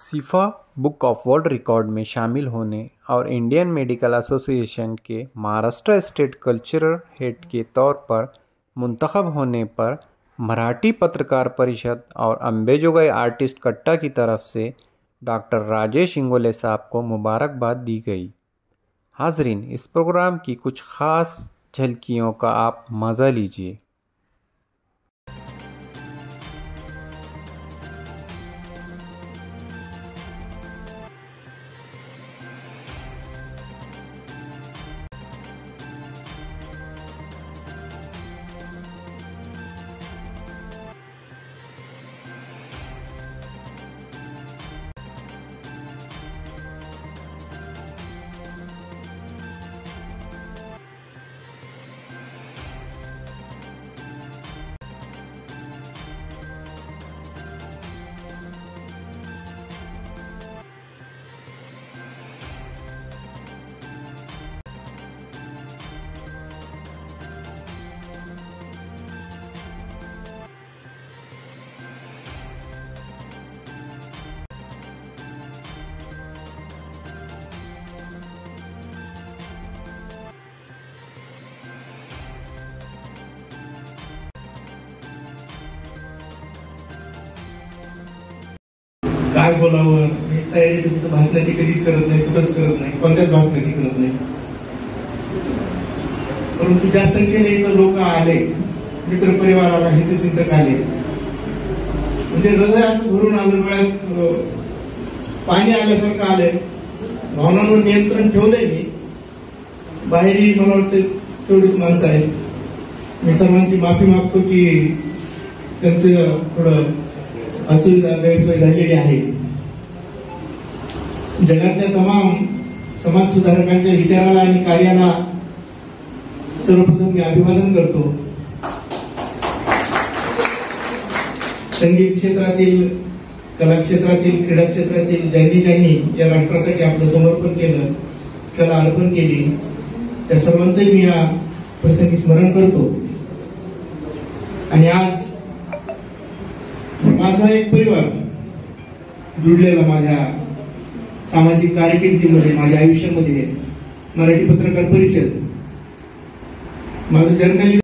Sifa book of world record में शामिल होने और इंडियन मेडिकल एसोसिएशन के महाराष्ट्र स्टेट कल्चरल हेड के तौर पर मुंतखब होने पर मराठी पत्रकार परिषद और अंबेजोगाई आर्टिस्ट कट्टा की तरफ से डॉक्टर राजेश इंगोले साहब को मुबारकबाद दी गई। हाजरीन, इस प्रोग्राम की कुछ ख़ास झलकियों का आप मज़ा लीजिए। काय बोलावं, तयारी सुद्धा भाषणाची कधीच करत नाही, कुठंच करत नाही, कोणत्याच भाषणाची करत नाही। परंतु ज्या संख्येने इथं लोक आले, मित्र परिवाराला हितचिंतक आले, म्हणजे हृदय असं भरून आलं, डोळ्यात पाणी आल्यासारखं आलंय। भावनांवर नियंत्रण ठेवलंय मी। बाहेरही मला वाटतं तेवढीच माणसं आहेत। मी सर्वांची माफी मागतो की त्यांचं थोडं असुविधा गैरसोय झालेली आहे। जगातल्या तमाम समाज सुधारकांच्या विचाराला आणि कार्याला सर्वप्रथम मी अभिवादन करतो। संगीत क्षेत्रातील, कला क्षेत्रातील, क्रीडा क्षेत्रातील ज्यांनी या राष्ट्रासाठी आपलं समर्पण केलं, कला अर्पण केली, त्या सर्वांचे मी या प्रसंगी स्मरण करतो। आणि आज माझा एक परिवार जुडलेला माझ्या सामाजिक कारकिर्दीमध्ये, माझ्या आयुष्यामध्ये मराठी पत्रकार परिषद, माझं जर्नलिझम